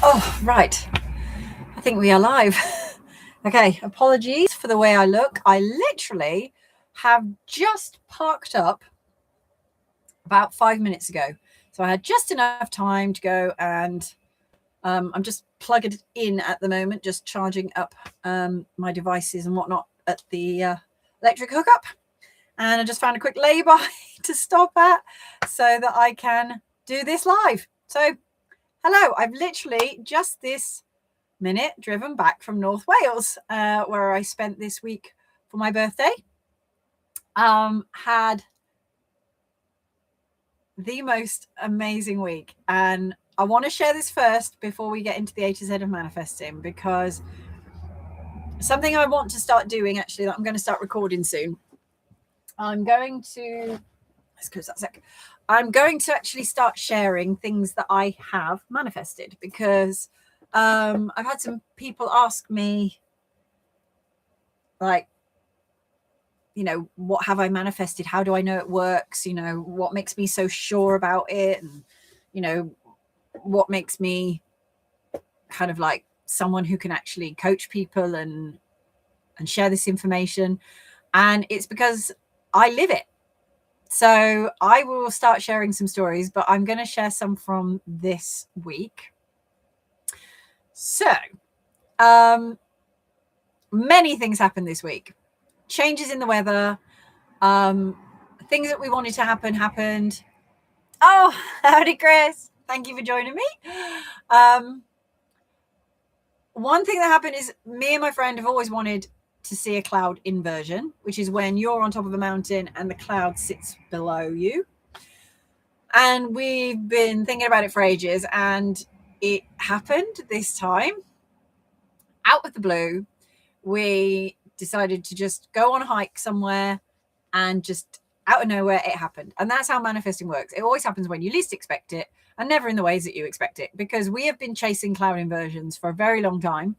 Oh, right. I think we are live. Okay, apologies for the way I look. I literally have just parked up about 5 minutes ago. So I had just enough time to go and I'm just plugged in at the moment, just charging up my devices and whatnot at the electric hookup. And I just found a quick lay-by to stop at so that I can do this live. So, hello, I've literally just this minute driven back from North Wales, where I spent this week for my birthday. Had the most amazing week, and I want to share this first before we get into the A to Z of manifesting, because something I want to start doing, actually, that I'm going to start recording soon. I'm going to actually start sharing things that I have manifested, because I've had some people ask me, like, what have I manifested? How do I know it works? What makes me so sure about it? And, what makes me kind of like someone who can actually coach people and share this information. And it's because I live it. So I will start sharing some stories, but I'm going to share some from this week. So, many things happened this week. Changes in the weather, things that we wanted to happen happened. Oh, howdy, Chris. Thank you for joining me. One thing that happened is me and my friend have always wanted to see a cloud inversion, which is when you're on top of a mountain and the cloud sits below you. And we've been thinking about it for ages, and it happened this time. Out of the blue, we decided to just go on a hike somewhere, and just out of nowhere it happened. And that's how manifesting works. It always happens when you least expect it, and never in the ways that you expect it, because we have been chasing cloud inversions for a very long time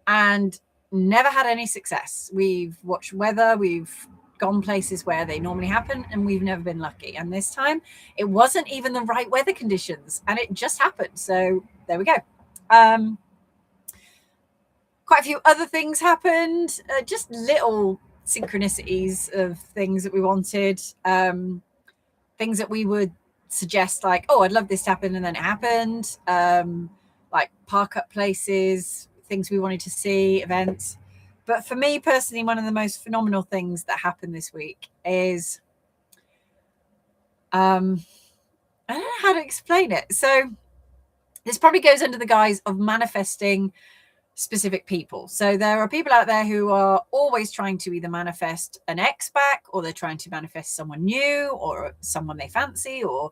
and never had any success. We've watched weather, we've gone places where they normally happen, and we've never been lucky. And this time it wasn't even the right weather conditions, and it just happened. So there we go. Quite a few other things happened, just little synchronicities of things that we wanted, things that we would suggest, like, oh, I'd love this to happen, and then it happened, like park up places, things we wanted to see, events. But for me personally, one of the most phenomenal things that happened this week is I don't know how to explain it. So this probably goes under the guise of manifesting specific people. So there are people out there who are always trying to either manifest an ex back, or they're trying to manifest someone new, or someone they fancy, or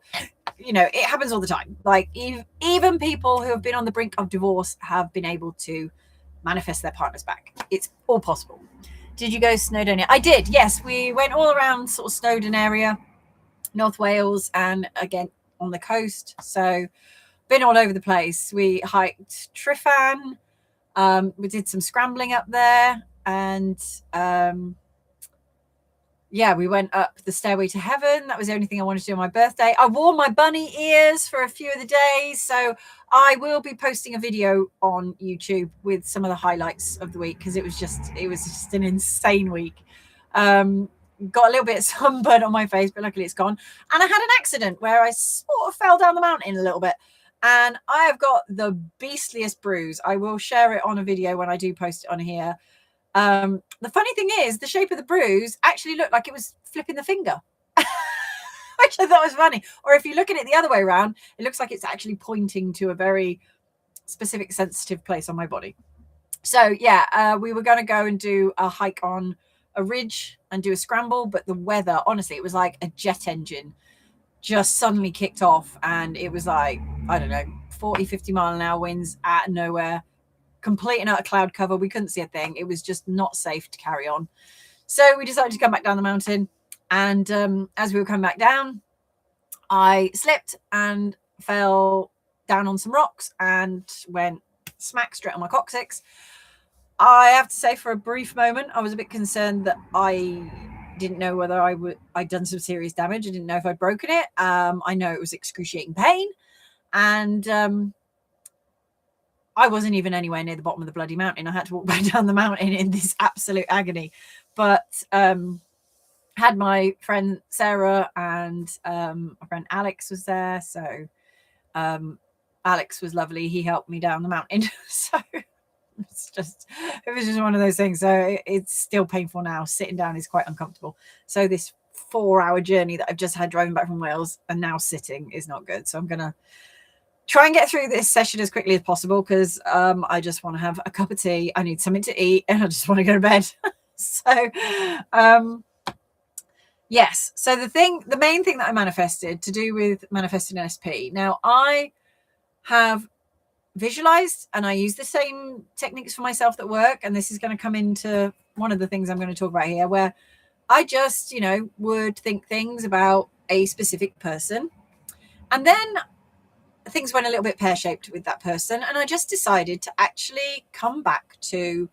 it happens all the time. Like even people who have been on the brink of divorce have been able to manifest their partners back. It's all possible. Did you go Snowdonia? I did, yes. We went all around sort of Snowdon area, North Wales, and again on the coast. So been all over the place. We hiked Tryfan. We did some scrambling up there, and we went up the stairway to heaven. That was the only thing I wanted to do on my birthday. I wore my bunny ears for a few of the days, so I will be posting a video on YouTube with some of the highlights of the week, because it was just an insane week. Got a little bit of sunburn on my face, but luckily it's gone. And I had an accident where I sort of fell down the mountain a little bit, and I have got the beastliest bruise. I will share it on a video when I do post it on here. The funny thing is, the shape of the bruise actually looked like it was flipping the finger, which I thought was funny. Or if you look at it the other way around, it looks like it's actually pointing to a very specific, sensitive place on my body. So we were going to go and do a hike on a ridge and do a scramble, but the weather, honestly, it was like a jet engine just suddenly kicked off, and it was like, I don't know, 40-50 mile an hour winds out of nowhere, complete and utter cloud cover. We couldn't see a thing. It was just not safe to carry on. So we decided to come back down the mountain, and as we were coming back down, I slipped and fell down on some rocks and went smack straight on my coccyx. I have to say, for a brief moment, I was a bit concerned that I didn't know whether I'd done some serious damage. I didn't know if I'd broken it. I know it was excruciating pain, and I wasn't even anywhere near the bottom of the bloody mountain. I had to walk back down the mountain in this absolute agony. But had my friend Sarah and my friend Alex was there. So Alex was lovely. He helped me down the mountain. So it was just one of those things. So it's still painful now. Sitting down is quite uncomfortable. So this 4-hour journey that I've just had driving back from Wales and now sitting is not good. So I'm going to try and get through this session as quickly as possible because I just want to have a cup of tea. I need something to eat and I just want to go to bed. So yes. So the main thing that I manifested to do with manifesting an SP. Now I have visualized and I use the same techniques for myself that work. And this is going to come into one of the things I'm going to talk about here, where I just, would think things about a specific person. And then things went a little bit pear-shaped with that person. And I just decided to actually come back to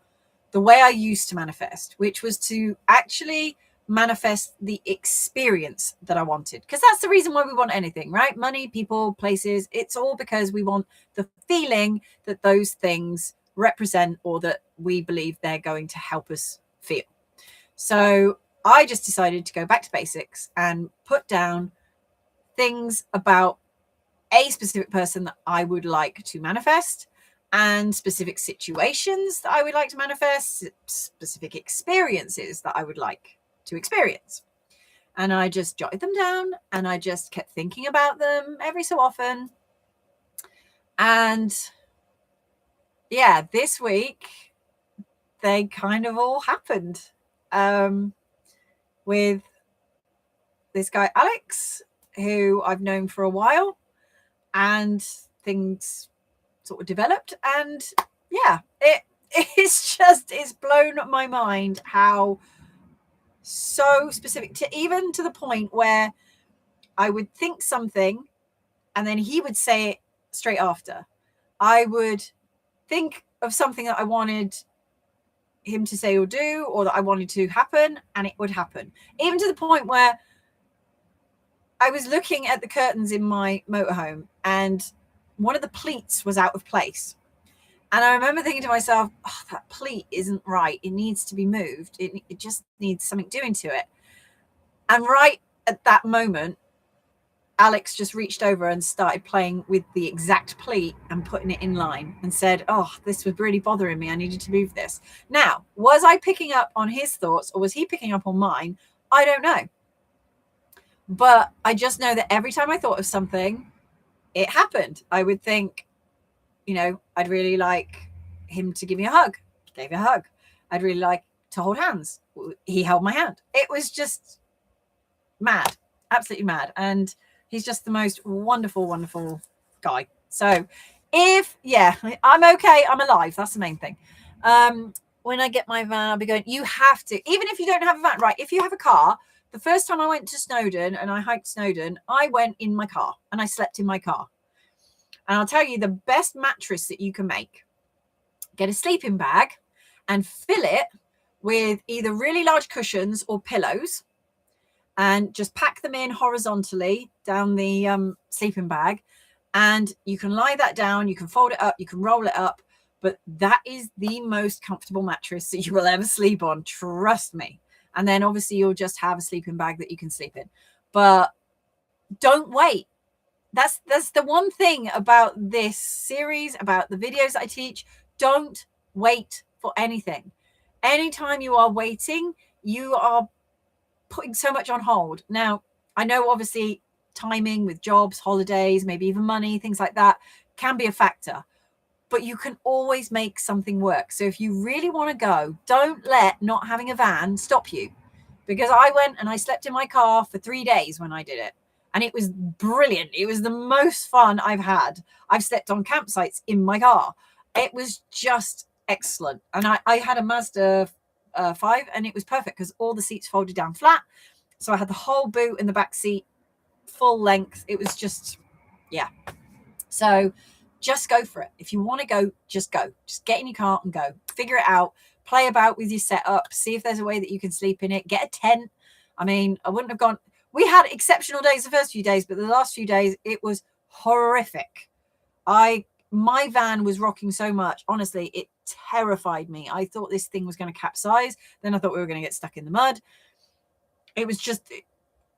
the way I used to manifest, which was to actually manifest the experience that I wanted. Because that's the reason why we want anything, right? Money, people, places. It's all because we want the feeling that those things represent or that we believe they're going to help us feel. So I just decided to go back to basics and put down things about a specific person that I would like to manifest and specific situations that I would like to manifest, specific experiences that I would like to experience. And I just jotted them down and I just kept thinking about them every so often. And yeah, this week they kind of all happened with this guy, Alex, who I've known for a while, and things sort of developed. And yeah, it's blown my mind how so specific, even to the point where I would think something and then he would say it straight after. I would think of something that I wanted him to say or do, or that I wanted to happen, and it would happen. Even to the point where I was looking at the curtains in my motorhome and one of the pleats was out of place. And I remember thinking to myself, oh, that pleat isn't right. It needs to be moved. It just needs something doing to it. And right at that moment, Alex just reached over and started playing with the exact pleat and putting it in line and said, oh, this was really bothering me. I needed to move this. Now, was I picking up on his thoughts or was he picking up on mine? I don't know. But I just know that every time I thought of something, it happened. I would think, I'd really like him to give me a hug. Gave me a hug. I'd really like to hold hands. He held my hand. It was just mad, absolutely mad. And he's just the most wonderful, wonderful guy. So I'm okay. I'm alive. That's the main thing. When I get my van, I'll be going, you have to, even if you don't have a van, right? If you have a car, the first time I went to Snowdon and I hiked Snowdon, I went in my car and I slept in my car. And I'll tell you the best mattress that you can make. Get a sleeping bag and fill it with either really large cushions or pillows and just pack them in horizontally down the sleeping bag. And you can lie that down, you can fold it up, you can roll it up. But that is the most comfortable mattress that you will ever sleep on. Trust me. And then obviously you'll just have a sleeping bag that you can sleep in. But don't wait. That's the one thing about this series, about the videos that I teach. Don't wait for anything. Anytime you are waiting, you are putting so much on hold. Now, I know obviously timing with jobs, holidays, maybe even money, things like that can be a factor. But you can always make something work. So if you really want to go, don't let not having a van stop you. Because I went and I slept in my car for 3 days when I did it. And it was brilliant. It was the most fun I've had. I've slept on campsites in my car. It was just excellent. And I had a Mazda 5 and it was perfect because all the seats folded down flat. So I had the whole boot in the back seat, full length. It was just, yeah. So just go for it. If you want to go, just go. Just get in your car and go. Figure it out. Play about with your setup. See if there's a way that you can sleep in it. Get a tent. I mean, I wouldn't have gone. We had exceptional days the first few days, but the last few days, it was horrific. I my van was rocking so much. Honestly, it terrified me. I thought this thing was going to capsize. Then I thought we were going to get stuck in the mud. It was just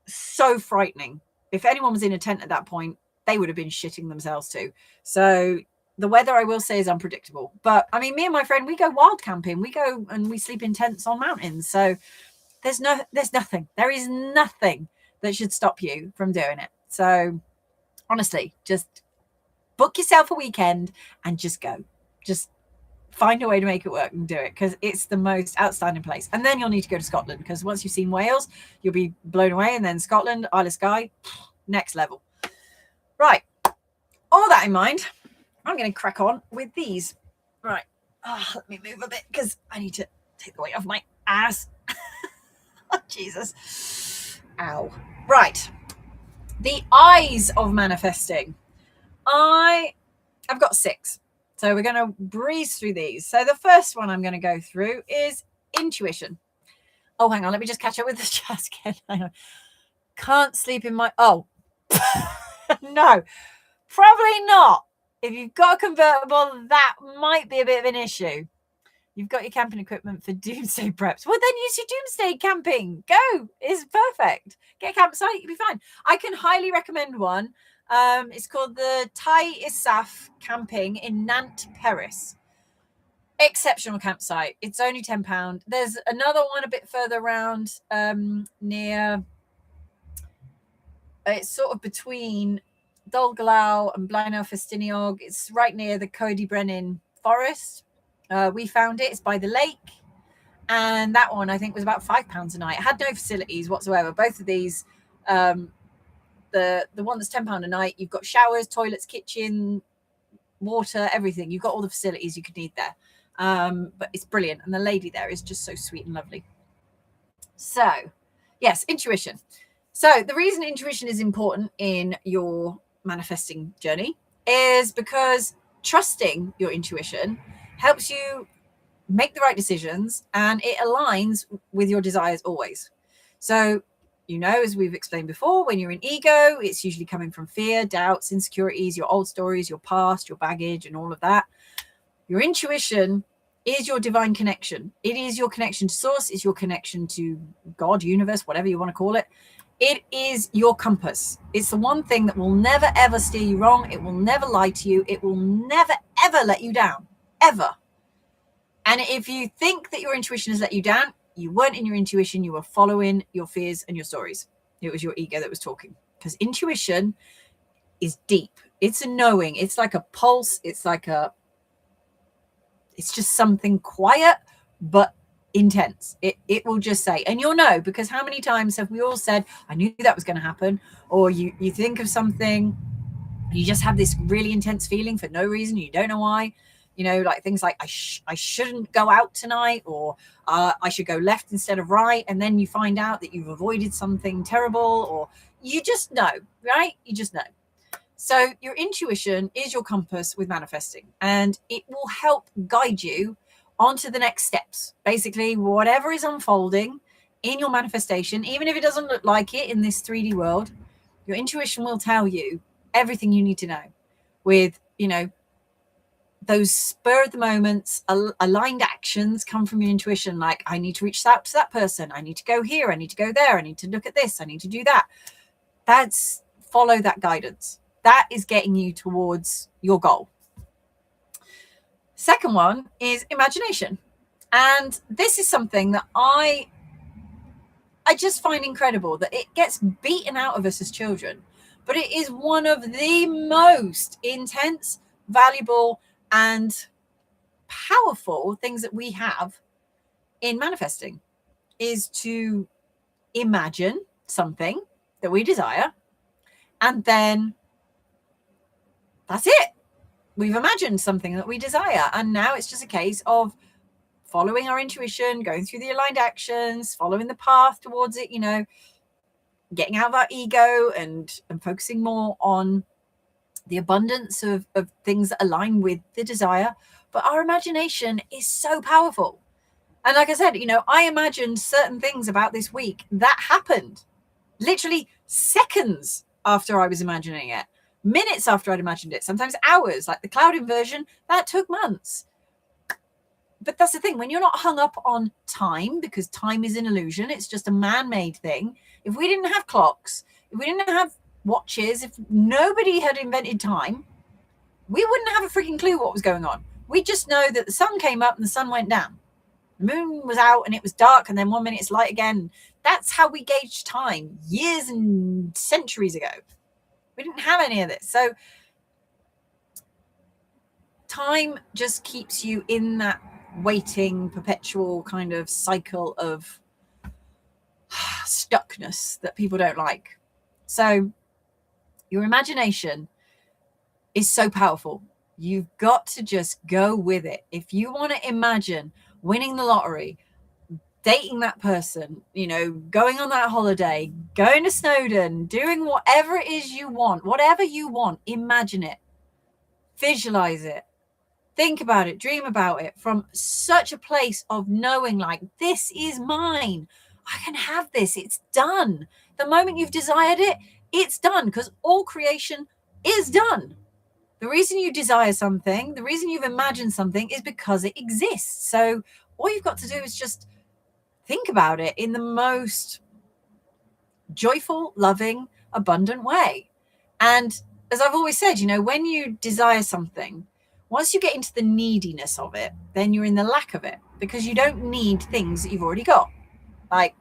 so frightening. If anyone was in a tent at that point, they would have been shitting themselves too. So the weather, I will say, is unpredictable. But I mean, me and my friend, we go wild camping. We go and we sleep in tents on mountains. So there's nothing. There is nothing that should stop you from doing it. So honestly, just book yourself a weekend and just go. Just find a way to make it work and do it, because it's the most outstanding place. And then you'll need to go to Scotland, because once you've seen Wales, you'll be blown away. And then Scotland, Isle of Skye, next level. Right. All that in mind, I'm going to crack on with these. Right. Let me move a bit because I need to take the weight off my ass. Oh, Jesus. Ow. Right. The eyes of manifesting. I've got 6. So we're going to breeze through these. So the first one I'm going to go through is intuition. Oh, hang on. Let me just catch up with the chat again. Hang on. Can't sleep in my... Oh, no, probably not. If you've got a convertible, that might be a bit of an issue. You've got your camping equipment for doomsday preps. Well, then use your doomsday camping. Go. It's perfect. Get a campsite. You'll be fine. I can highly recommend one. It's called the Tai Isaf Camping in Nantes, Paris. Exceptional campsite. It's only £10. There's another one a bit further around near... It's sort of between Dolgelau and Blaenau-Festiniog. It's right near the Cody Brennan forest. We found it. It's by the lake. And that one, I think, was about £5 a night. It had no facilities whatsoever. Both of these, the one that's £10 a night, you've got showers, toilets, kitchen, water, everything. You've got all the facilities you could need there. But it's brilliant. And the lady there is just so sweet and lovely. So, yes, intuition. So the reason intuition is important in your manifesting journey is because trusting your intuition helps you make the right decisions, and it aligns with your desires always. So, as we've explained before, when you're in ego, it's usually coming from fear, doubts, insecurities, your old stories, your past, your baggage, and all of that. Your intuition is your divine connection. It is your connection to source. It's your connection to God, universe, whatever you want to call it. It is your compass. It's the one thing that will never, ever steer you wrong. It will never lie to you. It will never, ever let you down, ever. And if you think that your intuition has let you down, you weren't in your intuition. You were following your fears and your stories. It was your ego that was talking, because intuition is deep. It's a knowing. It's like a pulse. It's just something quiet, but intense. It will just say, and you'll know, because how many times have we all said, I knew that was going to happen? Or you think of something, you just have this really intense feeling for no reason. You don't know why. Like things like I shouldn't go out tonight, or I should go left instead of right. And then you find out that you've avoided something terrible, or you just know, right? You just know. So your intuition is your compass with manifesting, and it will help guide you onto the next steps. Basically, whatever is unfolding in your manifestation, even if it doesn't look like it in this 3D world, your intuition will tell you everything you need to know with, those spur of the moments, aligned actions come from your intuition. Like, I need to reach out to that person. I need to go here. I need to go there. I need to look at this. I need to do that. Follow that guidance. That is getting you towards your goal. Second one is imagination. And this is something that I just find incredible, that it gets beaten out of us as children, but it is one of the most intense, valuable, and powerful things that we have in manifesting, is to imagine something that we desire, and then that's it. We've imagined something that we desire, and now it's just a case of following our intuition, going through the aligned actions, following the path towards it, getting out of our ego and focusing more on the abundance of things that align with the desire. But our imagination is so powerful. And like I said, I imagined certain things about this week that happened literally seconds after I was imagining it. minutes after I'd imagined it, sometimes hours. Like the cloud inversion, that took months. But that's the thing, when you're not hung up on time, because time is an illusion, it's just a man-made thing. If we didn't have clocks, if we didn't have watches, if nobody had invented time, we wouldn't have a freaking clue what was going on. We just know that the sun came up and the sun went down. The moon was out and it was dark, and then 1 minute it's light again. That's how we gauged time years and centuries ago. We didn't have any of this. So time just keeps you in that waiting, perpetual kind of cycle of stuckness that people don't like. So your imagination is so powerful. You've got to just go with it. If you want to imagine winning the lottery, dating that person, you know, going on that holiday, going to Snowdon, doing whatever it is you want, whatever you want, imagine it, visualize it, think about it, dream about it from such a place of knowing, like, this is mine. I can have this. It's done. The moment you've desired it, it's done, because all creation is done. The reason you desire something, the reason you've imagined something is because it exists. So all you've got to do is just think about it in the most joyful, loving, abundant way. And as I've always said, you know, when you desire something, once you get into the neediness of it, then you're in the lack of it, because you don't need things that you've already got. Like,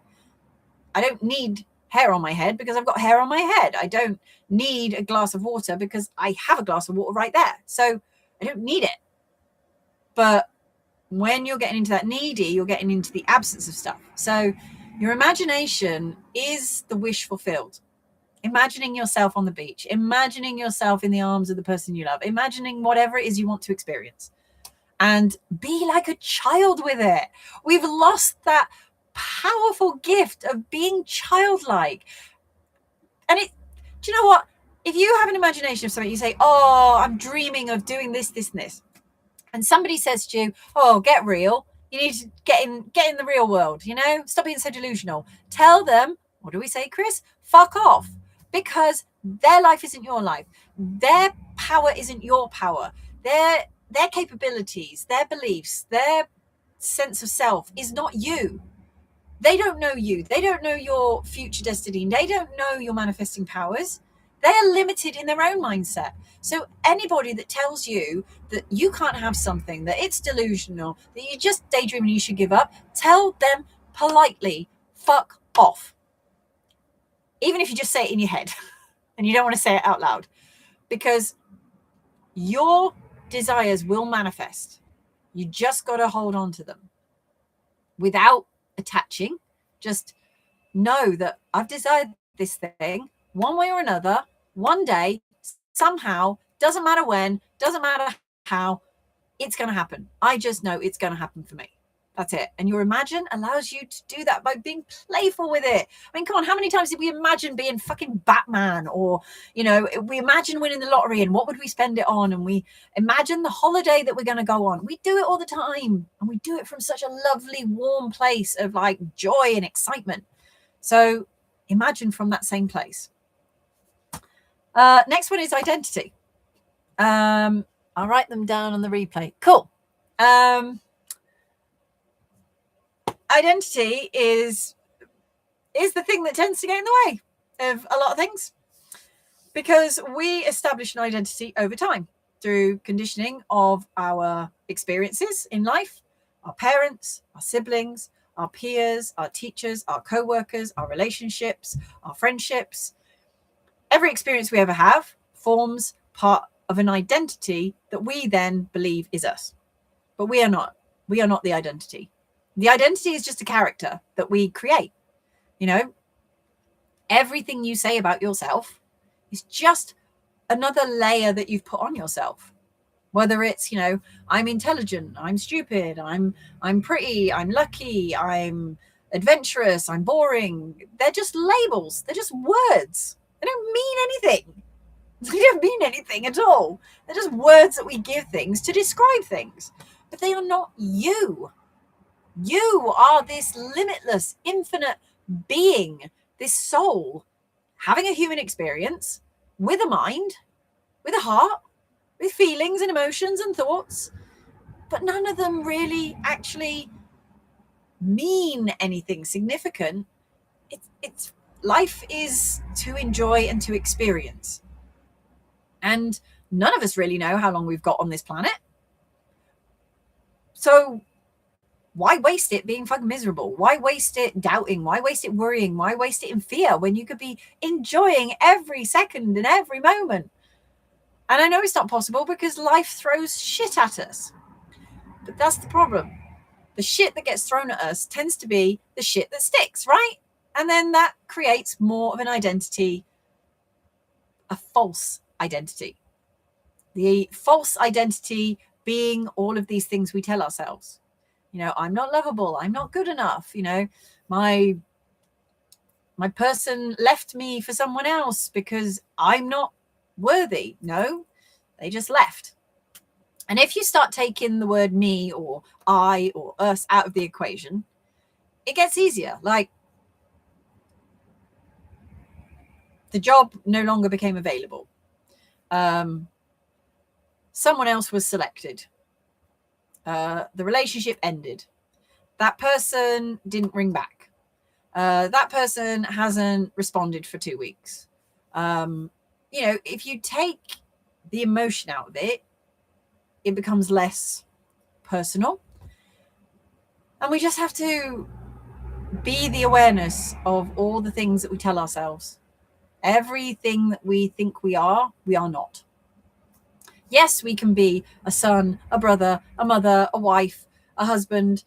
I don't need hair on my head because I've got hair on my head. I don't need a glass of water because I have a glass of water right there. So I don't need it. But when you're getting into that needy, you're getting into the absence of stuff. So your imagination is the wish fulfilled. Imagining yourself on the beach, imagining yourself in the arms of the person you love, imagining whatever it is you want to experience, and be like a child with it. We've lost that powerful gift of being childlike. And do you know what? If you have an imagination of something, you say, oh, I'm dreaming of doing this, this, and this. And somebody says to you, oh, get real. You need to get in the real world, you know? Stop being so delusional. Tell them, what do we say, Chris? Fuck off. Because their life isn't your life. Their power isn't your power. Their capabilities, their beliefs, their sense of self is not you. They don't know you. They don't know your future destiny. They don't know your manifesting powers. They are limited in their own mindset. So anybody that tells you that you can't have something, that it's delusional, that you're just daydreaming and you should give up, tell them politely, fuck off. Even if you just say it in your head and you don't want to say it out loud, because your desires will manifest. You just got to hold on to them without attaching. Just know that I've desired this thing one way or another, one day, somehow, doesn't matter when, doesn't matter how, it's going to happen. I just know it's going to happen for me. That's it. And your imagine allows you to do that by being playful with it. I mean, come on, how many times did we imagine being fucking Batman? Or, you know, we imagine winning the lottery and what would we spend it on? And we imagine the holiday that we're going to go on. We do it all the time. And we do it from such a lovely, warm place of like joy and excitement. So imagine from that same place. Next one is identity. I'll write them down on the replay. Cool. Identity is the thing that tends to get in the way of a lot of things, because we establish an identity over time through conditioning of our experiences in life, our parents, our siblings, our peers, our teachers, our co-workers, our relationships, our friendships. Every experience we ever have forms part of an identity that we then believe is us. But we are not. We are not the identity. The identity is just a character that we create. You know, everything you say about yourself is just another layer that you've put on yourself. Whether it's, you know, I'm intelligent, I'm stupid, I'm pretty, I'm lucky, I'm adventurous, I'm boring. They're just labels. They're just words. They don't mean anything. They don't mean anything at all. They're just words that we give things to describe things. But they are not you. You are this limitless, infinite being, this soul, having a human experience with a mind, with a heart, with feelings and emotions and thoughts, but none of them really actually mean anything significant. It's life is to enjoy and to experience. And none of us really know how long we've got on this planet. So why waste it being fucking miserable? Why waste it doubting? Why waste it worrying? Why waste it in fear when you could be enjoying every second and every moment? And I know it's not possible because life throws shit at us. But that's the problem. The shit that gets thrown at us tends to be the shit that sticks, right? And then that creates more of an identity, a false identity. The false identity being all of these things we tell ourselves. I'm not lovable. I'm not good enough. My person left me for someone else because I'm not worthy. No, they just left. And if you start taking the word me or I or us out of the equation, it gets easier. Like, the job no longer became available. Someone else was selected. The relationship ended. That person didn't ring back. That person hasn't responded for 2 weeks. If you take the emotion out of it, it becomes less personal. And we just have to be the awareness of all the things that we tell ourselves. Everything that we think we are not. Yes, we can be a son, a brother, a mother, a wife, a husband,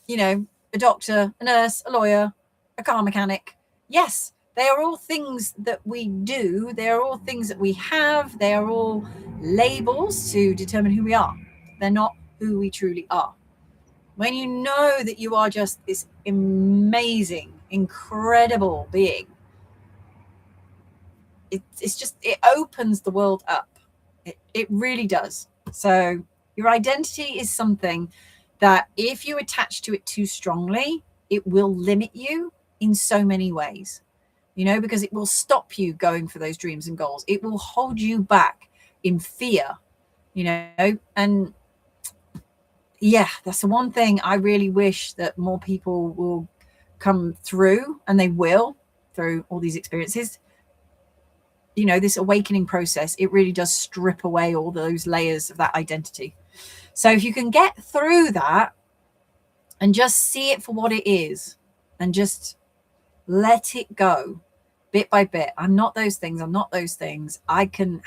a doctor, a nurse, a lawyer, a car mechanic. Yes, they are all things that we do. They are all things that we have. They are all labels to determine who we are. They're not who we truly are. When you know that you are just this amazing, incredible being, it opens the world up. It really does. So your identity is something that if you attach to it too strongly, it will limit you in so many ways, because it will stop you going for those dreams and goals. It will hold you back in fear, and yeah, that's the one thing I really wish that more people will come through, and they will, through all these experiences. This awakening process, it really does strip away all those layers of that identity. So if you can get through that and just see it for what it is and just let it go bit by bit. I'm not those things. I'm not those things. I can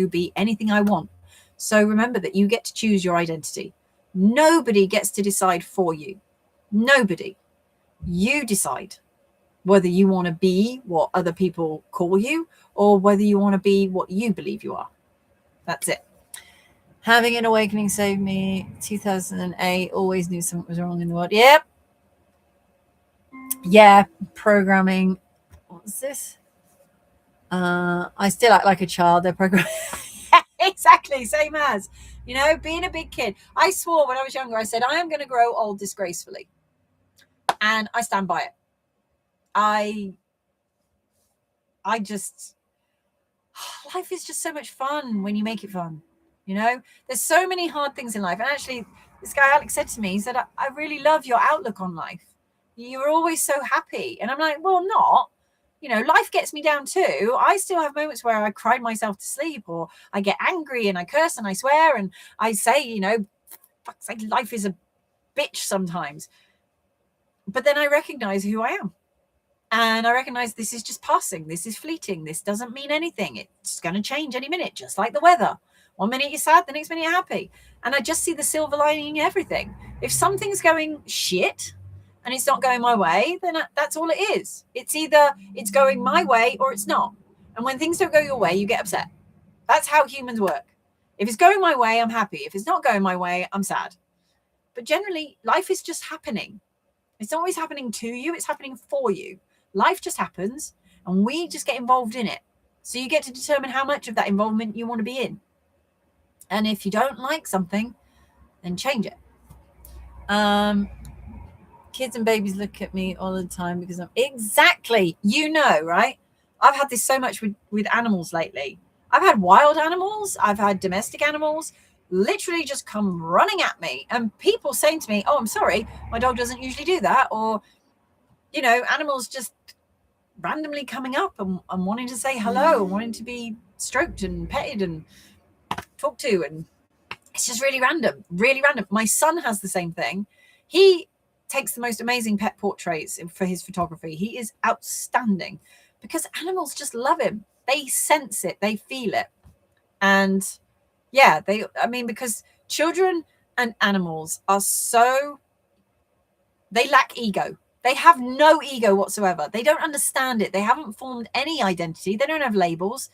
be anything I want. So remember that you get to choose your identity. Nobody gets to decide for you. Nobody. You decide whether you want to be what other people call you or whether you want to be what you believe you are. That's it. Having an awakening saved me. 2008, always knew something was wrong in the world. Yep. Yeah, programming. What's this? I still act like a child. They're programming. Exactly, same as, being a big kid. I swore when I was younger, I said, I am going to grow old disgracefully. And I stand by it. I just, life is just so much fun when you make it fun. There's so many hard things in life. And actually, this guy Alex said to me, he said, I really love your outlook on life. You're always so happy. And I'm like, well, not. Life gets me down too. I still have moments where I cry myself to sleep, or I get angry and I curse and I swear and I say, fuck's sake, life is a bitch sometimes. But then I recognize who I am. And I recognize this is just passing. This is fleeting. This doesn't mean anything. It's going to change any minute, just like the weather. One minute you're sad, the next minute you're happy. And I just see the silver lining in everything. If something's going shit and it's not going my way, then that's all it is. It's either it's going my way or it's not. And when things don't go your way, you get upset. That's how humans work. If it's going my way, I'm happy. If it's not going my way, I'm sad. But generally, life is just happening. It's not always happening to you. It's happening for you. Life just happens and we just get involved in it. So you get to determine how much of that involvement you want to be in. And if you don't like something, then change it. Kids and babies look at me all the time because I'm exactly, right? I've had this so much with animals lately. I've had wild animals, I've had domestic animals literally just come running at me, and people saying to me, oh, I'm sorry, my dog doesn't usually do that. Or, you know, animals just randomly coming up and wanting to say hello and wanting to be stroked and petted and talked to. And it's just really random, really random. My son has the same thing. He takes the most amazing pet portraits for his photography. He is outstanding because animals just love him. They sense it, they feel it. And yeah, because children and animals are they lack ego. They have no ego whatsoever. They don't understand it. They haven't formed any identity. They don't have labels.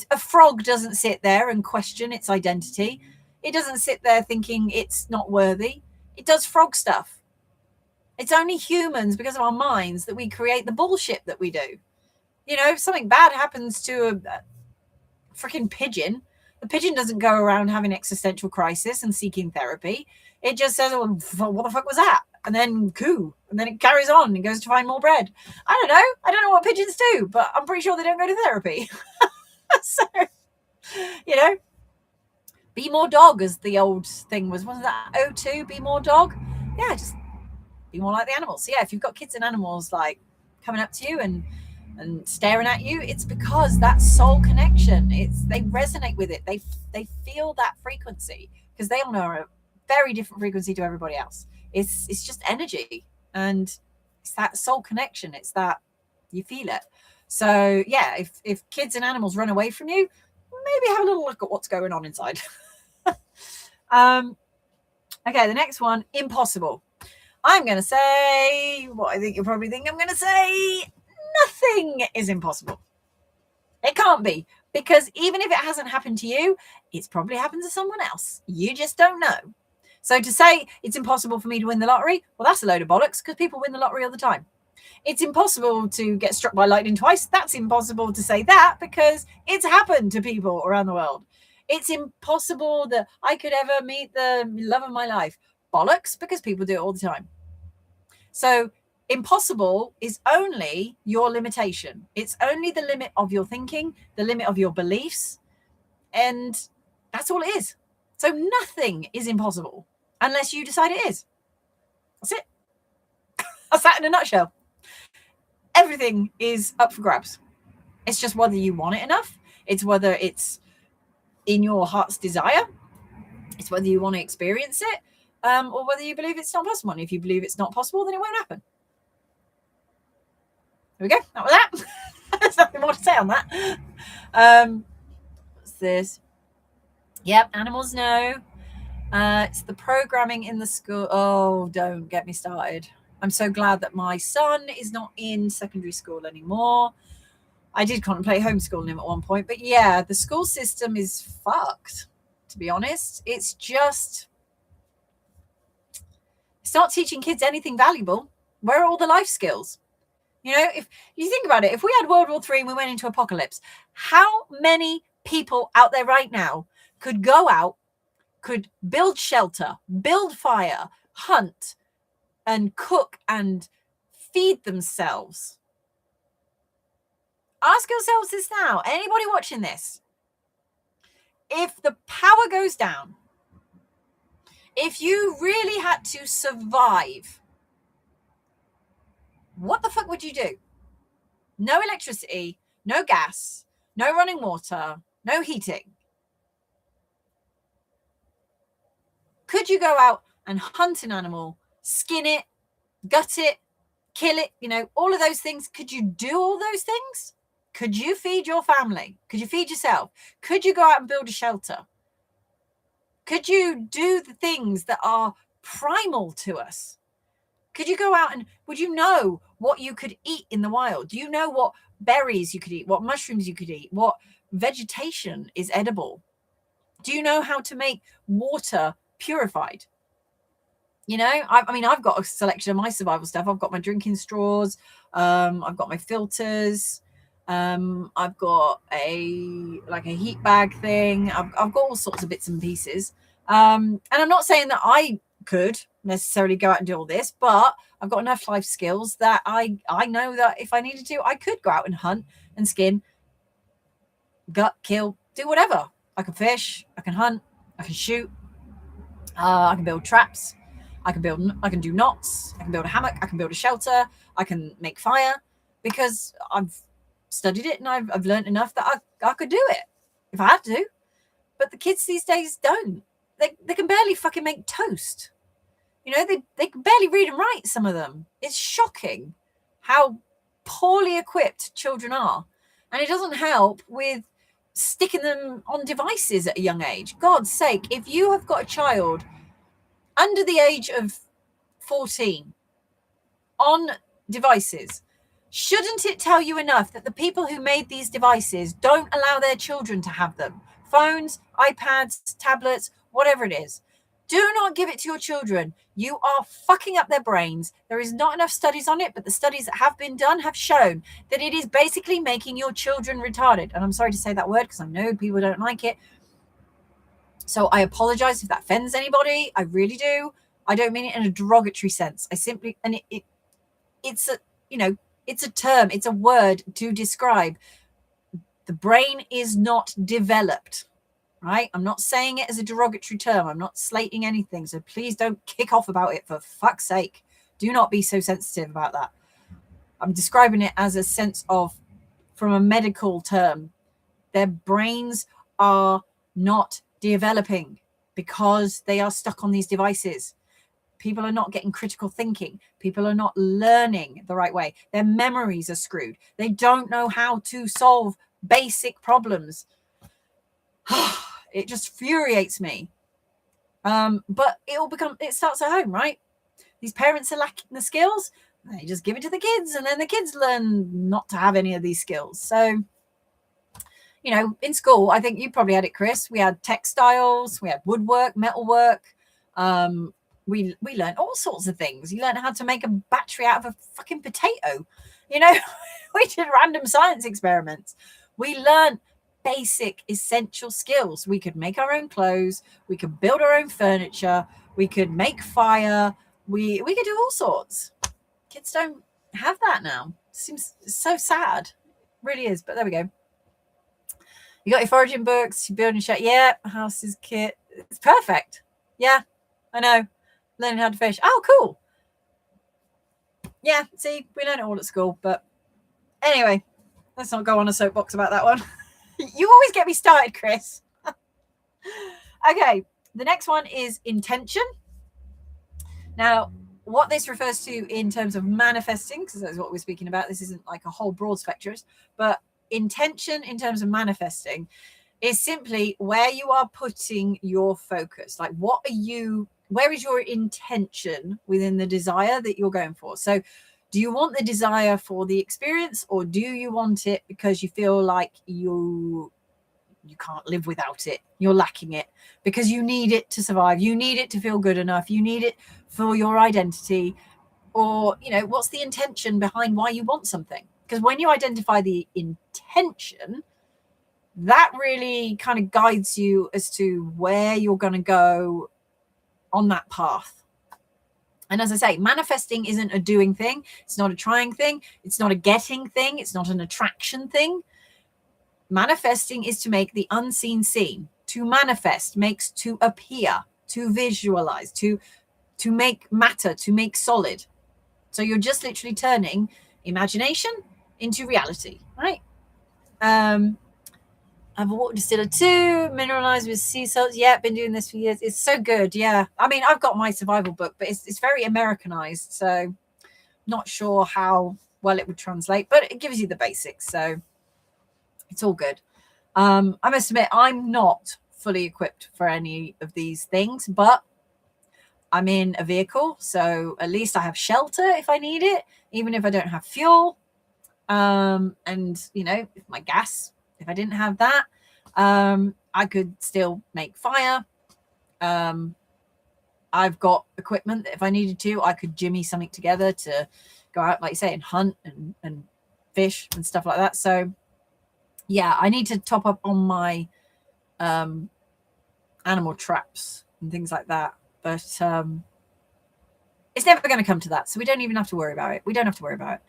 A frog doesn't sit there and question its identity. It doesn't sit there thinking it's not worthy. It does frog stuff. It's only humans, because of our minds, that we create the bullshit that we do. You know, if something bad happens to a freaking pigeon, the pigeon doesn't go around having existential crisis and seeking therapy. It just says, oh, what the fuck was that? And then coo. And then it carries on and goes to find more bread. I don't know. I don't know what pigeons do, but I'm pretty sure they don't go to therapy. So, you know, be more dog, as the old thing was. Wasn't that O2? Be more dog? Yeah, just be more like the animals. So yeah, if you've got kids and animals like coming up to you and staring at you, it's because that soul connection, they resonate with it. They feel that frequency because they all know a very different frequency to everybody else. It's just energy, and it's that soul connection. It's that you feel it. So yeah, if kids and animals run away from you, maybe have a little look at what's going on inside. Okay, the next one, impossible. I'm going to say what I think you'll probably think I'm going to say. Nothing is impossible. It can't be, because even if it hasn't happened to you, it's probably happened to someone else. You just don't know. So to say it's impossible for me to win the lottery, well, that's a load of bollocks, because people win the lottery all the time. It's impossible to get struck by lightning twice. That's impossible to say that, because it's happened to people around the world. It's impossible that I could ever meet the love of my life. Bollocks, because people do it all the time. So impossible is only your limitation. It's only the limit of your thinking, the limit of your beliefs, and that's all it is. So nothing is impossible unless you decide it is. That's it. That's that in a nutshell. Everything is up for grabs. It's just whether you want it enough. It's whether it's in your heart's desire. It's whether you want to experience it, or whether you believe it's not possible. And if you believe it's not possible, then it won't happen. There we go. That was that. There's nothing more to say on that. What's this? Yep, animals know. It's the programming in the school. Oh, don't get me started. I'm so glad that my son is not in secondary school anymore. I did contemplate homeschooling him at one point, but yeah, the school system is fucked, to be honest. It's not teaching kids anything valuable. Where are all the life skills? You know, if you think about it, if we had World War III and we went into apocalypse, how many people out there right now could go out, could build shelter, build fire, hunt, and cook and feed themselves? Ask yourselves this now. Anybody watching this? If the power goes down, if you really had to survive, what the fuck would you do? No electricity, no gas, no running water, no heating. Could you go out and hunt an animal, skin it, gut it, kill it, you know, all of those things? Could you do all those things? Could you feed your family? Could you feed yourself? Could you go out and build a shelter? Could you do the things that are primal to us? Could you go out and would you know what you could eat in the wild? Do you know what berries you could eat, what mushrooms you could eat, what vegetation is edible? Do you know how to make water purified? You know, I've got a selection of my survival stuff. I've got my drinking straws. I've got my filters. I've got a heat bag thing. I've got all sorts of bits and pieces. And I'm not saying that I could necessarily go out and do all this, but I've got enough life skills that I know that if I needed to, I could go out and hunt and skin, gut, kill, do whatever. I can fish, I can hunt, I can shoot, I can build traps, I can do knots, I can build a hammock, I can build a shelter, I can make fire, because I've studied it and I've learned enough that I could do it if I had to. But the kids these days don't. They can barely fucking make toast. You know, they can barely read and write, some of them. It's shocking how poorly equipped children are. And it doesn't help with sticking them on devices at a young age. God's sake, if you have got a child under the age of 14 on devices, shouldn't it tell you enough that the people who made these devices don't allow their children to have them? Phones, iPads, tablets, whatever it is. Do not give it to your children. You are fucking up their brains. There is not enough studies on it, but the studies that have been done have shown that it is basically making your children retarded. And I'm sorry to say that word because I know people don't like it. So I apologize if that offends anybody. I really do. I don't mean it in a derogatory sense. I simply, and it's a, you know, it's a term, it's a word to describe. The brain is not developed. Right? I'm not saying it as a derogatory term. I'm not slating anything. So please don't kick off about it, for fuck's sake. Do not be so sensitive about that. I'm describing it as a sense of, from a medical term, their brains are not developing because they are stuck on these devices. People are not getting critical thinking. People are not learning the right way. Their memories are screwed. They don't know how to solve basic problems. It just infuriates me. But it starts at home, right? These parents are lacking the skills. They just give it to the kids, and then the kids learn not to have any of these skills. So, you know, in school, I think you probably had it, Chris. We had textiles, we had woodwork, metalwork. We learned all sorts of things. You learned how to make a battery out of a fucking potato. You know, we did random science experiments. We learned basic essential skills. We could make our own clothes, we could build our own furniture, we could make fire, we could do all sorts. Kids don't have that now. Seems so sad. It really is. But there we go. You got your foraging books, you're building shit. Yeah, houses kit. It's perfect. Yeah, I know. Learning how to fish. Oh, cool. Yeah, see, we learned it all at school. But anyway, let's not go on a soapbox about that one. You always get me started, Chris. Okay, the next one is intention. Now, what this refers to in terms of manifesting, because that's what we're speaking about, this isn't like a whole broad spectrum, but intention in terms of manifesting is simply where you are putting your focus. Like, where is your intention within the desire that you're going for? So do you want the desire for the experience, or do you want it because you feel like you can't live without it? You're lacking it because you need it to survive. You need it to feel good enough. You need it for your identity. Or, you know, what's the intention behind why you want something? Because when you identify the intention, that really kind of guides you as to where you're going to go on that path. And as I say, manifesting isn't a doing thing. It's not a trying thing. It's not a getting thing. It's not an attraction thing. Manifesting is to make the unseen seen. To manifest makes to appear, to visualize, to make matter, to make solid. So you're just literally turning imagination into reality, right? I've a water distiller too, mineralized with sea salts. Yeah, been doing this for years. It's so good. Yeah. I mean, I've got my survival book, but it's very Americanized. So not sure how well it would translate, but it gives you the basics. So it's all good. I must admit, I'm not fully equipped for any of these things, but I'm in a vehicle. So at least I have shelter if I need it, even if I don't have fuel. And, you know, if my gas, if I didn't have that, I could still make fire. I've got equipment that if I needed to, I could jimmy something together to go out, like you say, and hunt and fish and stuff like that. So yeah, I need to top up on my animal traps and things like that. But it's never going to come to that. So we don't even have to worry about it. We don't have to worry about it.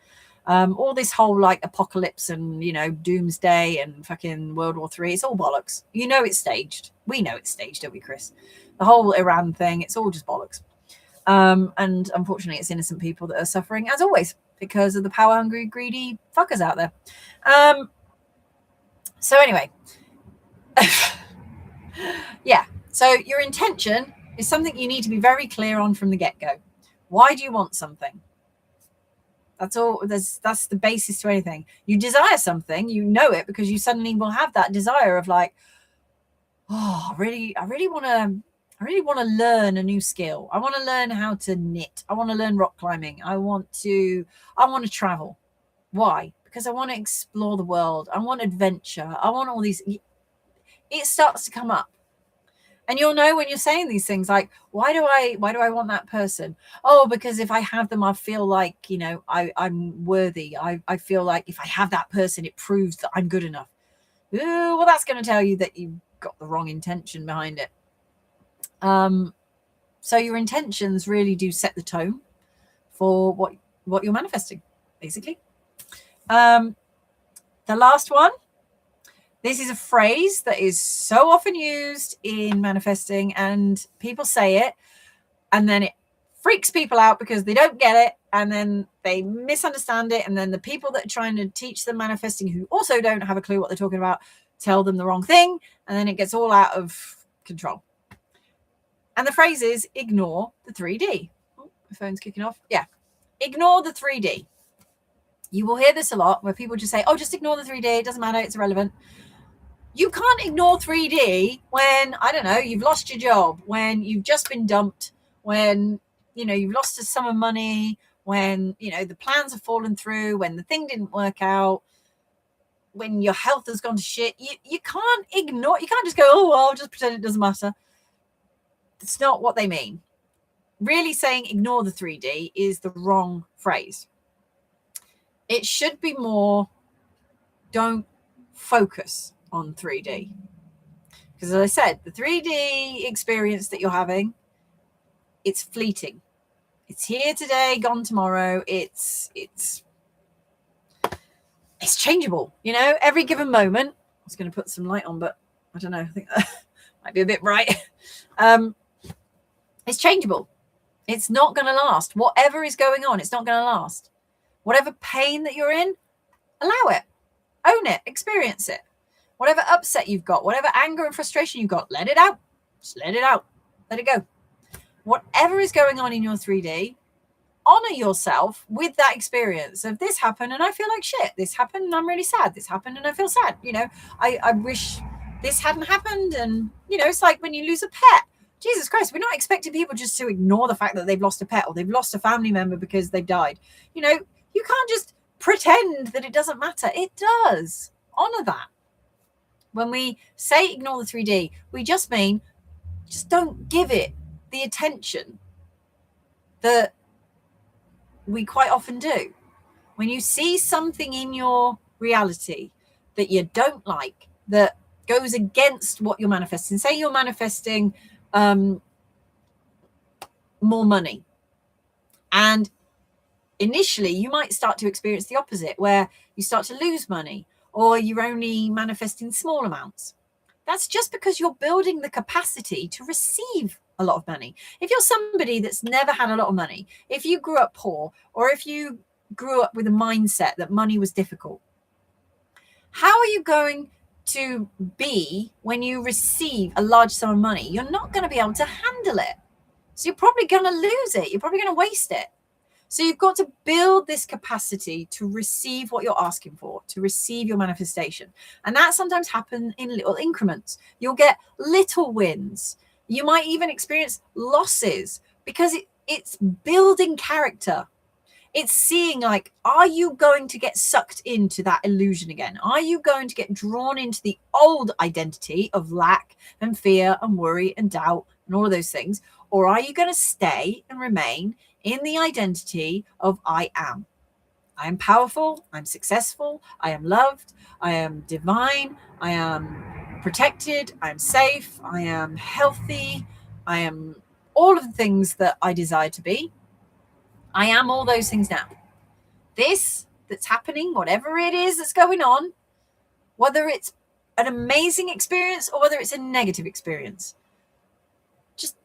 All this whole like apocalypse and, you know, doomsday and fucking World War III, it's all bollocks. You know it's staged. We know it's staged, don't we, Chris? The whole Iran thing, it's all just bollocks. And unfortunately, it's innocent people that are suffering, as always, because of the power-hungry, greedy fuckers out there. So anyway, yeah. So your intention is something you need to be very clear on from the get-go. Why do you want something? That's all. That's the basis to anything. You desire something, you know it, because you suddenly will have that desire of like, oh, I really want to learn a new skill. I want to learn how to knit. I want to learn rock climbing. I want to travel. Why? Because I want to explore the world. I want adventure. I want all these. It starts to come up. And you'll know when you're saying these things like, why do I want that person? Oh, because if I have them, I feel like, you know, I'm worthy. I feel like if I have that person, it proves that I'm good enough. Ooh, well, that's going to tell you that you've got the wrong intention behind it. So your intentions really do set the tone for what you're manifesting, basically. The last one. This is a phrase that is so often used in manifesting, and people say it, and then it freaks people out because they don't get it, and then they misunderstand it, and then the people that are trying to teach them manifesting, who also don't have a clue what they're talking about, tell them the wrong thing, and then it gets all out of control. And the phrase is ignore the 3D. Oh, my phone's kicking off. Yeah. Ignore the 3D. You will hear this a lot where people just say, oh, just ignore the 3D. It doesn't matter. It's irrelevant. You can't ignore 3D when, I don't know, you've lost your job, when you've just been dumped, when, you know, you've lost a sum of money, when, you know, the plans have fallen through, when the thing didn't work out, when your health has gone to shit. You can't ignore, you can't just go, oh, well, I'll just pretend it doesn't matter. It's not what they mean. Really saying ignore the 3D is the wrong phrase. It should be more, don't focus on 3D. Because as I said, the 3D experience that you're having, it's fleeting. It's here today, gone tomorrow. It's changeable, you know, every given moment. I was going to put some light on, but I don't know. I think that might be a bit bright. It's changeable. It's not going to last. Whatever is going on, it's not going to last. Whatever pain that you're in, allow it. Own it. Experience it. Whatever upset you've got, whatever anger and frustration you've got, let it out. Just let it out. Let it go. Whatever is going on in your 3D, honor yourself with that experience of this happened and I feel like shit. This happened and I'm really sad. This happened and I feel sad. You know, I wish this hadn't happened. And, you know, it's like when you lose a pet. Jesus Christ, we're not expecting people just to ignore the fact that they've lost a pet or they've lost a family member because they've died. You know, you can't just pretend that it doesn't matter. It does. Honor that. When we say ignore the 3D, we just mean just don't give it the attention that we quite often do. When you see something in your reality that you don't like, that goes against what you're manifesting, say you're manifesting more money, and initially you might start to experience the opposite, where you start to lose money, or you're only manifesting small amounts. That's just because you're building the capacity to receive a lot of money. If you're somebody that's never had a lot of money, if you grew up poor, or if you grew up with a mindset that money was difficult, how are you going to be when you receive a large sum of money? You're not going to be able to handle it. So you're probably going to lose it. You're probably going to waste it. So you've got to build this capacity to receive what you're asking for, to receive your manifestation. And that sometimes happens in little increments. You'll get little wins. You might even experience losses because it's building character. It's seeing, like, are you going to get sucked into that illusion again? Are you going to get drawn into the old identity of lack and fear and worry and doubt and all of those things? Or are you going to stay and remain in the identity of I am? I am powerful. I'm successful. I am loved. I am divine. I am protected. I am safe. I am healthy. I am all of the things that I desire to be. I am all those things now. This that's happening, whatever it is that's going on, whether it's an amazing experience or whether it's a negative experience, just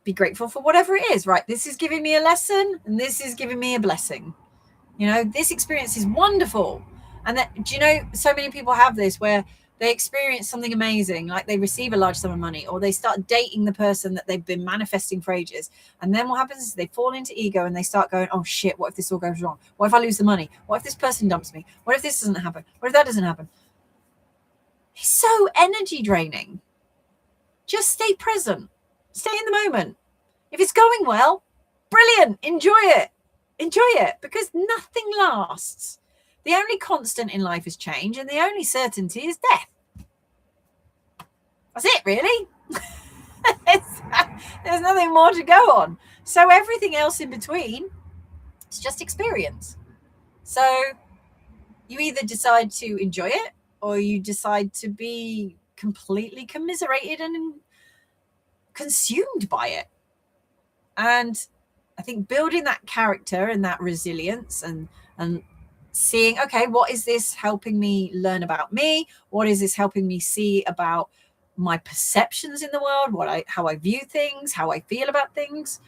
be grateful for whatever it is, right? This is giving me a lesson and this is giving me a blessing. You know, this experience is wonderful. And that, do you know, so many people have this where they experience something amazing, like they receive a large sum of money, or they start dating the person that they've been manifesting for ages. And then what happens is they fall into ego and they start going, oh shit, what if this all goes wrong? What if I lose the money? What if this person dumps me? What if this doesn't happen? What if that doesn't happen? It's so energy draining. Just stay present. Stay in the moment. If it's going well, brilliant. Enjoy it. Enjoy it, because nothing lasts. The only constant in life is change, and the only certainty is death. That's it, really. There's nothing more to go on. So everything else in between is just experience. So you either decide to enjoy it or you decide to be completely commiserated and consumed by it. And I think building that character and that resilience and seeing, okay, what is this helping me learn about me? What is this helping me see about my perceptions in the world? How I view things, how I feel about things.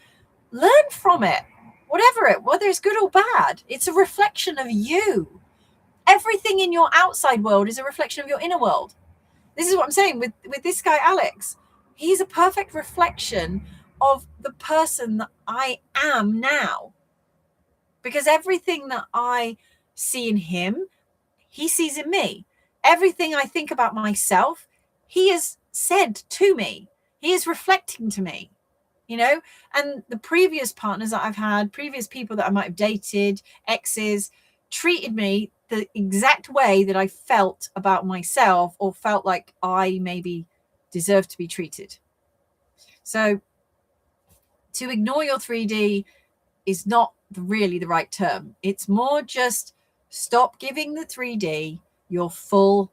Learn from it, whether it's good or bad. It's a reflection of you. Everything in your outside world is a reflection of your inner world. This is what I'm saying with this guy, Alex. He's a perfect reflection of the person that I am now. Because everything that I see in him, he sees in me. Everything I think about myself, he has said to me. He is reflecting to me, you know. And the previous partners that I've had, previous people that I might have dated, exes, treated me the exact way that I felt about myself or felt like I maybe deserved to be treated. So to ignore your 3D is not really the right term. It's more just stop giving the 3D your full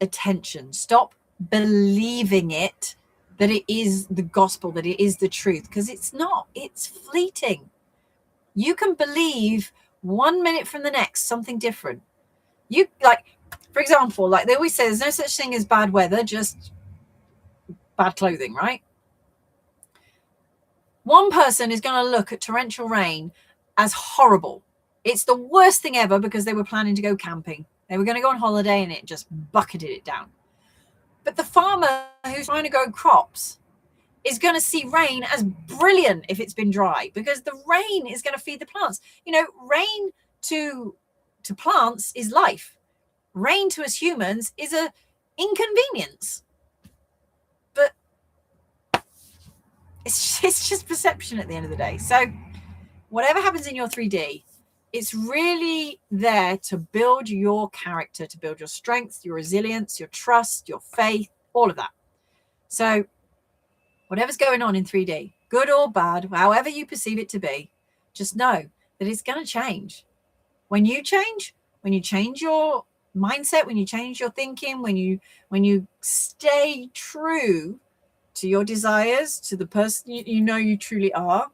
attention. Stop believing it, that it is the gospel, that it is the truth, because it's not. It's fleeting. You can believe 1 minute from the next something different. You, like, for example, like they always say, there's no such thing as bad weather, just bad clothing, right? One person is going to look at torrential rain as horrible. It's the worst thing ever because they were planning to go camping. They were going to go on holiday and it just bucketed it down. But the farmer who's trying to grow crops is going to see rain as brilliant if it's been dry, because the rain is going to feed the plants. You know, rain to plants is life. Rain to us humans is a inconvenience. But it's just perception at the end of the day. So whatever happens in your 3D, it's really there to build your character, to build your strength, your resilience, your trust, your faith, all of that. So whatever's going on in 3D, good or bad, however you perceive it to be, just know that it's going to change. When you change your mindset, when you change your thinking, when you stay true to your desires, to the person you know you truly are,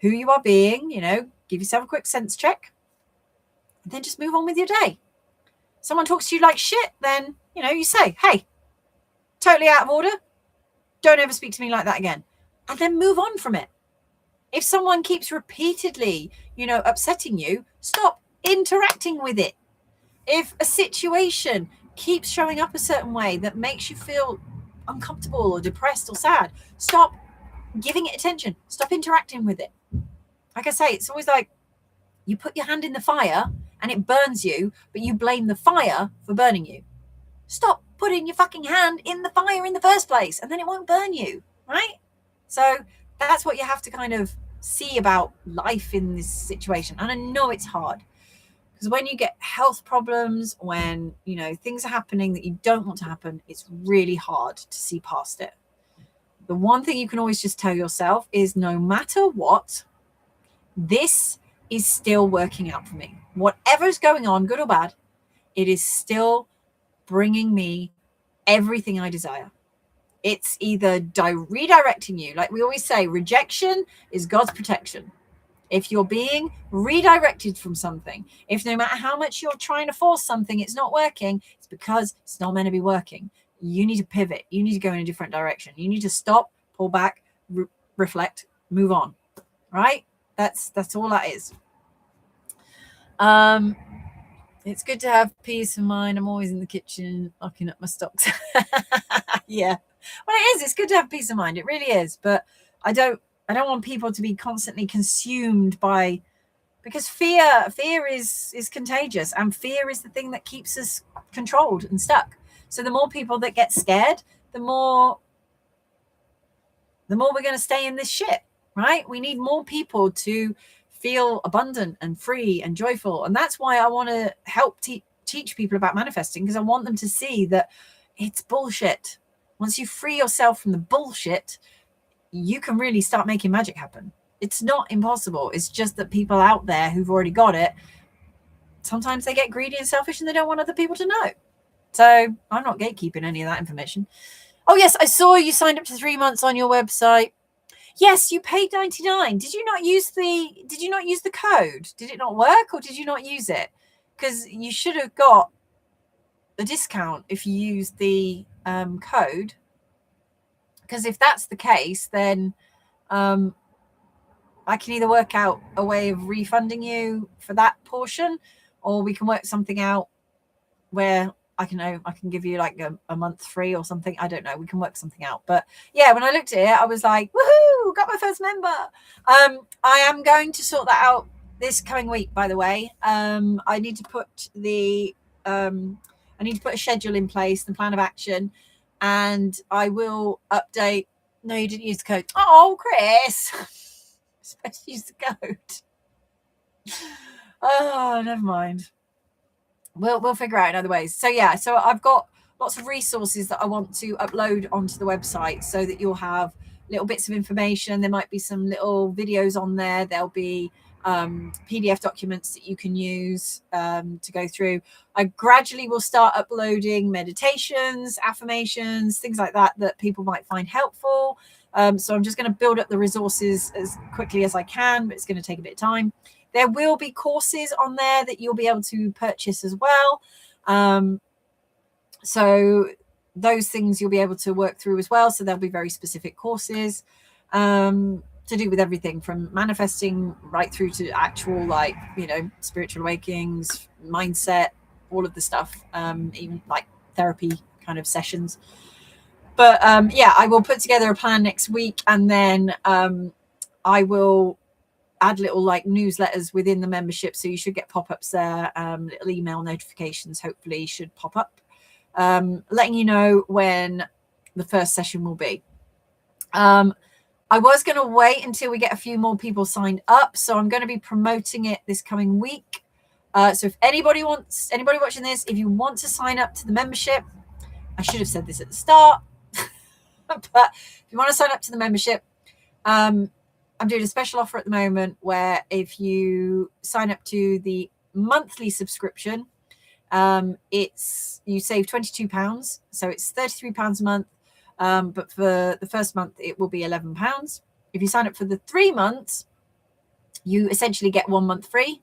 who you are being, you know, give yourself a quick sense check, and then just move on with your day. Someone talks to you like shit, then, you know, you say, hey, totally out of order. Don't ever speak to me like that again. And then move on from it. If someone keeps repeatedly, you know, upsetting you, stop interacting with it. If a situation keeps showing up a certain way that makes you feel uncomfortable or depressed or sad, stop giving it attention. Stop interacting with it. Like I say, it's always like you put your hand in the fire and it burns you, but you blame the fire for burning you. Stop putting your fucking hand in the fire in the first place, and then it won't burn you, right? So that's what you have to kind of see about life in this situation. And I know it's hard, because when you get health problems, when, you know, things are happening that you don't want to happen, it's really hard to see past it. The one thing you can always just tell yourself is, no matter what, this is still working out for me. Whatever's going on, good or bad, it is still bringing me everything I desire. It's either redirecting you. Like we always say, rejection is God's protection. if you're being redirected from something, if no matter how much you're trying to force something, it's not working, it's because it's not meant to be working. You need to pivot. You need to go in a different direction. You need to stop, pull back, reflect, move on. Right? That's all that is. It's good to have peace of mind. I'm always in the kitchen locking up my stocks. Yeah. Well, it is. It's good to have peace of mind. It really is. But I don't want people to be constantly consumed by, because fear is contagious, and fear is the thing that keeps us controlled and stuck. So the more people that get scared, the more we're going to stay in this shit, right? We need more people to feel abundant and free and joyful. And that's why I want to help teach people about manifesting, because I want them to see that it's bullshit. Once you free yourself from the bullshit, you can really start making magic happen. It's not impossible. It's just that people out there who've already got it, sometimes they get greedy and selfish and they don't want other people to know. So I'm not gatekeeping any of that information. Oh, yes, I saw you signed up to 3 months on your website. Yes, you paid $99. Did you not use the code? Did it not work, or did you not use it? Because you should have got a discount if you used the code. Because if that's the case, then I can either work out a way of refunding you for that portion, or we can work something out where I can give you like a month free or something. I don't know. We can work something out. But yeah, when I looked at it, I was like, woohoo, got my first member. I am going to sort that out this coming week, by the way. I need to put a schedule in place, the plan of action, and I will update. No, you didn't use the code. Oh, Chris. Supposed to use the code. Oh, never mind. We'll figure out in other ways. So yeah, so I've got lots of resources that I want to upload onto the website so that you'll have little bits of information. There might be some little videos on there. There'll be PDF documents that you can use to go through. I gradually will start uploading meditations, affirmations, things like that people might find helpful. So I'm just going to build up the resources as quickly as I can, but it's going to take a bit of time. There will be courses on there that you'll be able to purchase as well. So those things you'll be able to work through as well. So there'll be very specific courses to do with everything from manifesting right through to actual, like, spiritual awakenings, mindset, all of the stuff, even like therapy kind of sessions. But yeah, I will put together a plan next week, and then I will add little like newsletters within the membership, so you should get pop-ups there. Little email notifications hopefully should pop up, letting you know when the first session will be. I was going to wait until we get a few more people signed up, so I'm going to be promoting it this coming week. So if anybody watching this, if you want to sign up to the membership, I should have said this at the start, but if you want to sign up to the membership, I'm doing a special offer at the moment where if you sign up to the monthly subscription, you save £22. So it's £33 a month. But for the first month, it will be £11. If you sign up for the 3 months, you essentially get 1 month free.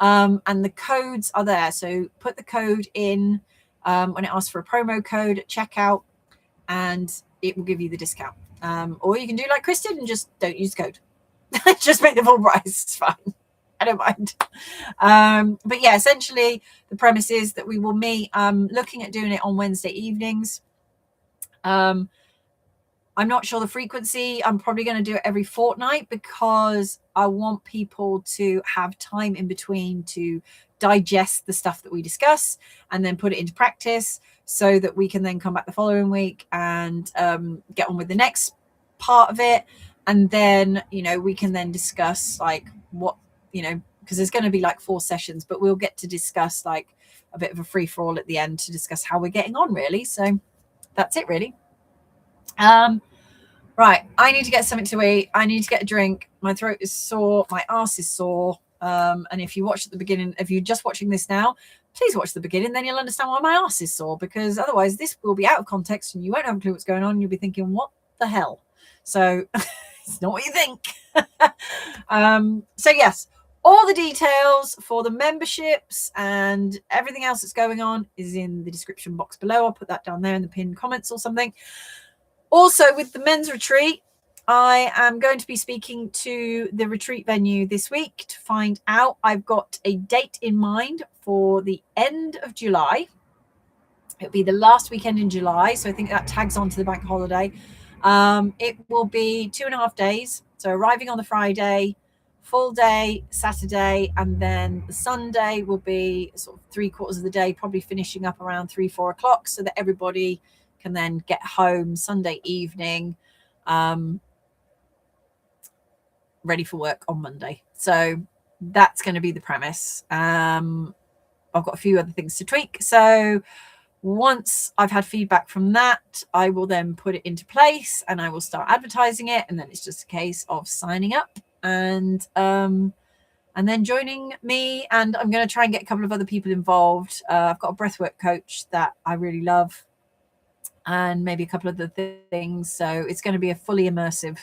And the codes are there. So put the code in when it asks for a promo code at checkout, and it will give you the discount. Or you can do like Chris did and just don't use the code. Just pay the full price. It's fine. I don't mind. But yeah, essentially the premise is that we will meet. Looking at doing it on Wednesday evenings. I'm not sure the frequency. I'm probably going to do it every fortnight, because I want people to have time in between to digest the stuff that we discuss and then put it into practice, so that we can then come back the following week and get on with the next part of it. And then, we can then discuss like what, because there's going to be like 4 sessions, but we'll get to discuss like a bit of a free for all at the end to discuss how we're getting on, really. So that's it, really. Right. I need to get something to eat. I need to get a drink. My throat is sore. My arse is sore. And if you watch at the beginning, if you're just watching this now, please watch the beginning, then you'll understand why my arse is sore, because otherwise this will be out of context and you won't have a clue what's going on. You'll be thinking, what the hell? So It's not what you think. So yes, all the details for the memberships and everything else that's going on is in the description box below. I'll put that down there in the pinned comments or something. Also, with the men's retreat, I am going to be speaking to the retreat venue this week to find out. I've got a date in mind for the end of July. It'll be the last weekend in July, so I think that tags on to the bank holiday. It will be 2.5 days, so arriving on the Friday, full day Saturday, and then the Sunday will be sort of 3/4 of the day, probably finishing up around 3-4 o'clock, so that everybody can then get home Sunday evening, ready for work on Monday. So that's going to be the premise. I've got a few other things to tweak, so once I've had feedback from that, I will then put it into place and I will start advertising it. And then it's just a case of signing up and then joining me. And I'm going to try and get a couple of other people involved. I've got a breathwork coach that I really love and maybe a couple of other things. So it's going to be a fully immersive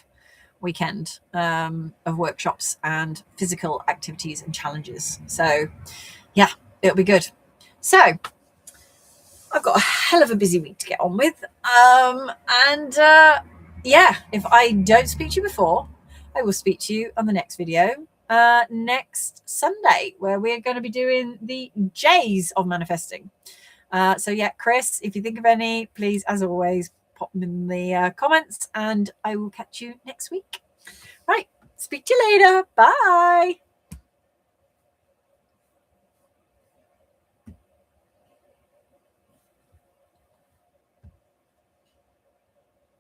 weekend of workshops and physical activities and challenges. So yeah, it'll be good. So I've got a hell of a busy week to get on with. Yeah, if I don't speak to you before, I will speak to you on the next video next Sunday, where we're going to be doing the J's of manifesting. So yeah, Chris, if you think of any, please, as always, pop them in the comments and I will catch you next week. Right, speak to you later. Bye.